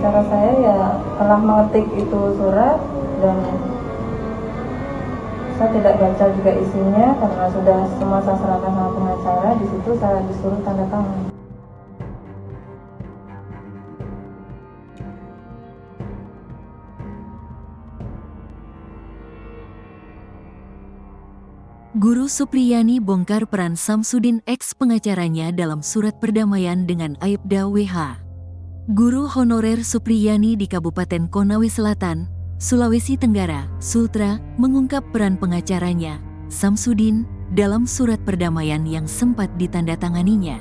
pengacara saya ya telah mengetik itu surat, dan saya tidak baca juga isinya karena sudah semua saya serahkan sama pengacara. Di situ saya disuruh tanda tangan. Guru Supriyani bongkar peran Samsudin ex pengacaranya dalam surat perdamaian dengan Aibda WH. Guru honorer Supriyani di Kabupaten Konawe Selatan, Sulawesi Tenggara, Sultra, mengungkap peran pengacaranya, Samsudin, dalam surat perdamaian yang sempat ditandatanganinya.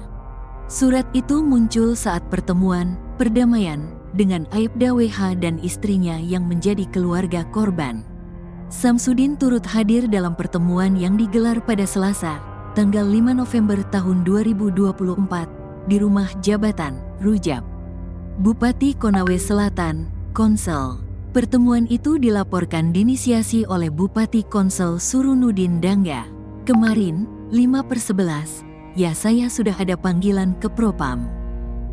Surat itu muncul saat pertemuan perdamaian dengan Aibda WH dan istrinya yang menjadi keluarga korban. Samsudin turut hadir dalam pertemuan yang digelar pada Selasa, tanggal 5 November tahun 2024, di Rumah Jabatan, Rujab, Bupati Konawe Selatan, Konsel. Pertemuan itu dilaporkan diinisiasi oleh Bupati Konsel Surunudin Dangga. Kemarin, 5/11, ya saya sudah ada panggilan ke Propam.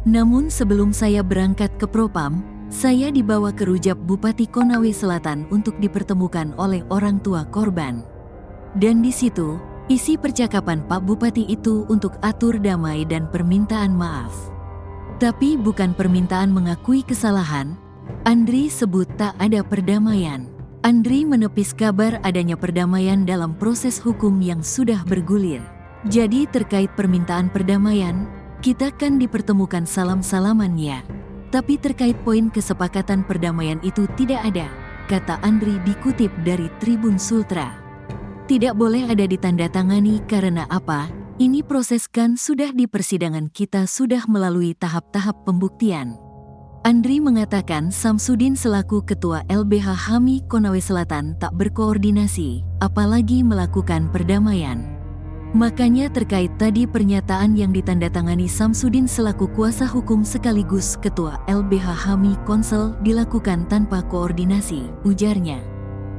Namun sebelum saya berangkat ke Propam, saya dibawa ke Rujab Bupati Konawe Selatan untuk dipertemukan oleh orang tua korban. Dan di situ, isi percakapan Pak Bupati itu untuk atur damai dan permintaan maaf. Tapi bukan permintaan mengakui kesalahan. Andri sebut tak ada perdamaian. Andri menepis kabar adanya perdamaian dalam proses hukum yang sudah bergulir. Jadi terkait permintaan perdamaian, kita kan dipertemukan salam-salaman ya. Tapi terkait poin kesepakatan perdamaian itu tidak ada, kata Andri dikutip dari Tribun Sultra. Tidak boleh ada ditandatangani karena apa? Ini proses kan sudah di persidangan, kita sudah melalui tahap-tahap pembuktian. Andri mengatakan Samsudin selaku Ketua LBH HAMI Konawe Selatan tak berkoordinasi, apalagi melakukan perdamaian. Makanya terkait tadi pernyataan yang ditandatangani Samsudin selaku kuasa hukum sekaligus Ketua LBH HAMI Konsel dilakukan tanpa koordinasi, ujarnya.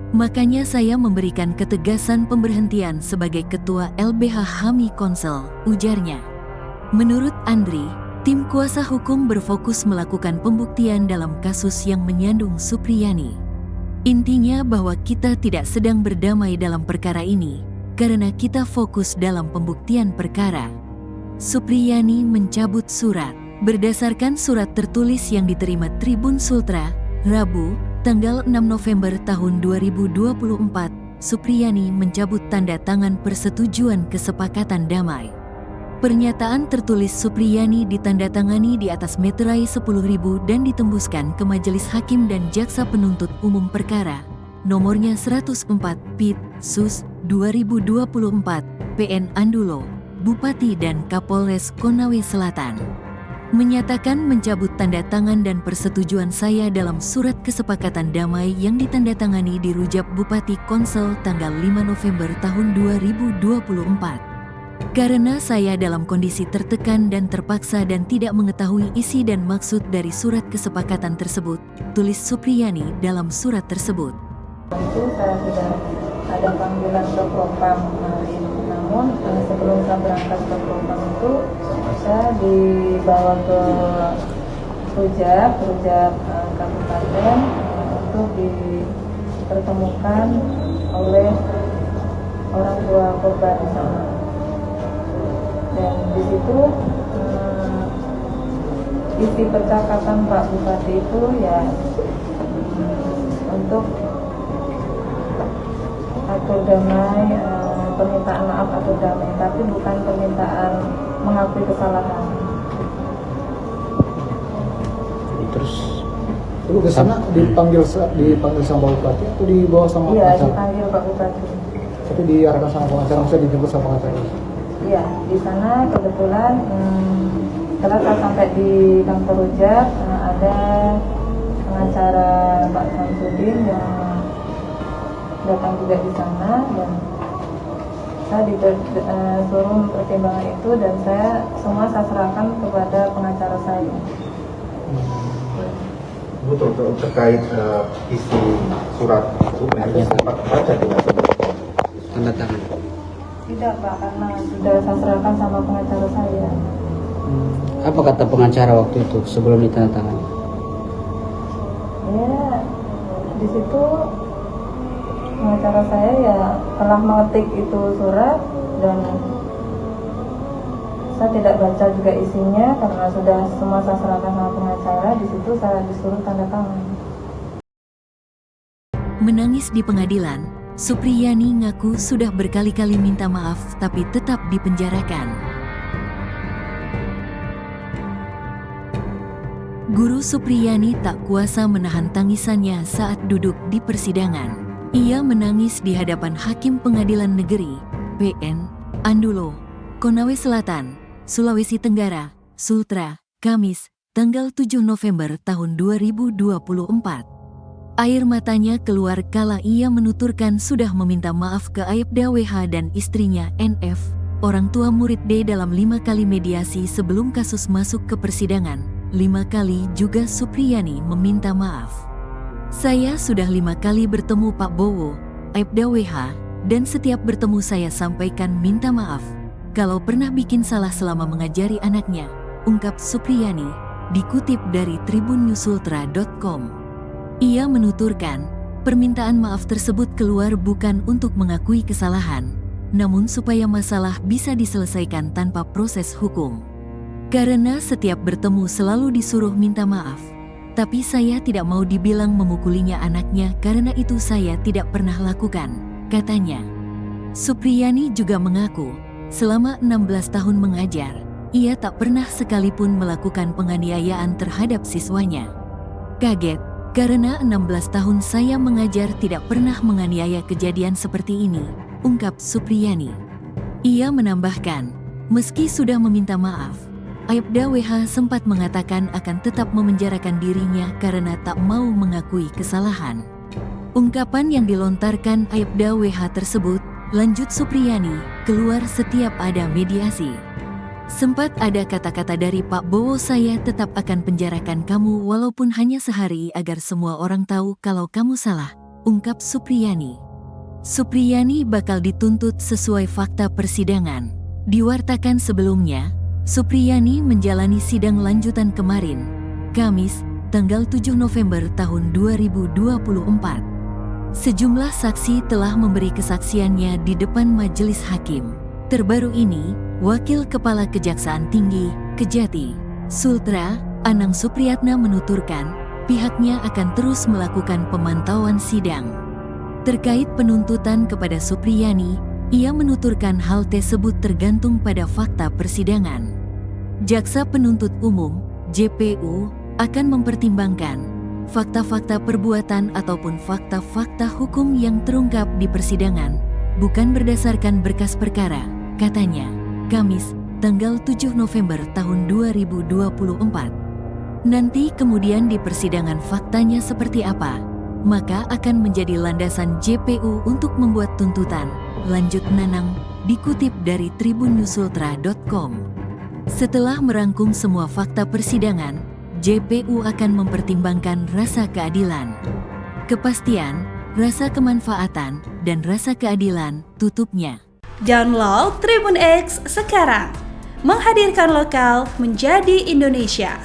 Makanya saya memberikan ketegasan pemberhentian sebagai Ketua LBH HAMI Konsel, ujarnya. Menurut Andri, tim kuasa hukum berfokus melakukan pembuktian dalam kasus yang menyandung Supriyani. Intinya bahwa kita tidak sedang berdamai dalam perkara ini, karena kita fokus dalam pembuktian perkara. Supriyani mencabut surat. Berdasarkan surat tertulis yang diterima Tribun Sultra, Rabu, tanggal 6 November tahun 2024, Supriyani mencabut tanda tangan persetujuan kesepakatan damai. Pernyataan tertulis Supriyani ditandatangani di atas meterai 10.000 dan ditembuskan ke Majelis Hakim dan Jaksa Penuntut Umum Perkara, nomornya 104 Pit, Sus, 2024, PN Andulo, Bupati dan Kapolres Konawe Selatan. Menyatakan mencabut tanda tangan dan persetujuan saya dalam surat kesepakatan damai yang ditandatangani di Rujab Bupati Konsel tanggal 5 November tahun 2024. Karena saya dalam kondisi tertekan dan terpaksa dan tidak mengetahui isi dan maksud dari surat kesepakatan tersebut, tulis Supriyani dalam surat tersebut. Itu saya sudah ada panggilan ke Propam kemarin. Namun sebelum saya berangkat ke Propam itu, saya dibawa ke Rujab Kabupaten untuk dipertemukan oleh orang tua korban di sana. Dan di situ isi percakapan Pak Bupati itu ya untuk atur damai, permintaan maaf atur damai, tapi bukan permintaan mengakui kesalahan. Terus lu ke sana dipanggil sama Bupati atau dibawa sama pengacara? Iya, pengacara? dipanggil Pak Bupati. Tapi diarahkan sama pengacara, maksudnya dijemput sama pengacara? Iya, di sana kebetulan setelah saya sampai di kantor Rujab, ada pengacara Pak Samsudin yang datang juga di sana, dan saya disuruh pertimbangan itu, dan saya serahkan kepada pengacara saya. Betul, terkait isi surat itu sempat baca tidak? Tanda tangan? Tidak Pak, karena sudah saya serahkan sama pengacara saya. Apa kata pengacara waktu itu sebelum ditandatangani? di situ pengacara saya ya telah mengetik itu surat, dan saya tidak baca juga isinya karena sudah semua saya serahkan sama pengacara. Di situ saya disuruh tanda tangan. Menangis di pengadilan, Supriyani ngaku sudah berkali-kali minta maaf tapi tetap dipenjarakan. Guru Supriyani tak kuasa menahan tangisannya saat duduk di persidangan. Ia menangis di hadapan Hakim Pengadilan Negeri PN Andulo, Konawe Selatan, Sulawesi Tenggara, Sultra, Kamis, tanggal 7 November tahun 2024. Air matanya keluar kala ia menuturkan sudah meminta maaf ke Aibda WH dan istrinya NF, orang tua murid D dalam 5 kali mediasi sebelum kasus masuk ke persidangan. 5 kali juga Supriyani meminta maaf. Saya sudah 5 kali bertemu Pak Bowo, Aibda WH, dan setiap bertemu saya sampaikan minta maaf kalau pernah bikin salah selama mengajari anaknya, ungkap Supriyani, dikutip dari tribunNewsUltra.com. Ia menuturkan, permintaan maaf tersebut keluar bukan untuk mengakui kesalahan, namun supaya masalah bisa diselesaikan tanpa proses hukum. Karena setiap bertemu selalu disuruh minta maaf. Tapi saya tidak mau dibilang memukulinya anaknya karena itu saya tidak pernah lakukan, katanya. Supriyani juga mengaku, selama 16 tahun mengajar, ia tak pernah sekalipun melakukan penganiayaan terhadap siswanya. Kaget, karena 16 tahun saya mengajar tidak pernah menganiaya kejadian seperti ini, ungkap Supriyani. Ia menambahkan, meski sudah meminta maaf, Aibda WH sempat mengatakan akan tetap memenjarakan dirinya karena tak mau mengakui kesalahan. Ungkapan yang dilontarkan Aibda WH tersebut, lanjut Supriyani, keluar setiap ada mediasi. Sempat ada kata-kata dari Pak Bowo, saya tetap akan penjarakan kamu walaupun hanya sehari agar semua orang tahu kalau kamu salah, ungkap Supriyani. Supriyani bakal dituntut sesuai fakta persidangan. Diwartakan sebelumnya, Supriyani menjalani sidang lanjutan kemarin, Kamis, tanggal 7 November tahun 2024. Sejumlah saksi telah memberi kesaksiannya di depan majelis hakim. Terbaru ini, Wakil Kepala Kejaksaan Tinggi, Kejati, Sultra, Anang Supriyatna menuturkan, pihaknya akan terus melakukan pemantauan sidang. Terkait penuntutan kepada Supriyani, ia menuturkan hal tersebut tergantung pada fakta persidangan. Jaksa Penuntut Umum, JPU, akan mempertimbangkan fakta-fakta perbuatan ataupun fakta-fakta hukum yang terungkap di persidangan, bukan berdasarkan berkas perkara, katanya, Kamis, tanggal 7 November tahun 2024. Nanti kemudian di persidangan faktanya seperti apa, maka akan menjadi landasan JPU untuk membuat tuntutan, lanjut Nanang, dikutip dari tribunNewsUltra.com. Setelah merangkum semua fakta persidangan, JPU akan mempertimbangkan rasa keadilan, kepastian, rasa kemanfaatan, dan rasa keadilan, tutupnya. Download Tribun X sekarang, menghadirkan lokal menjadi Indonesia.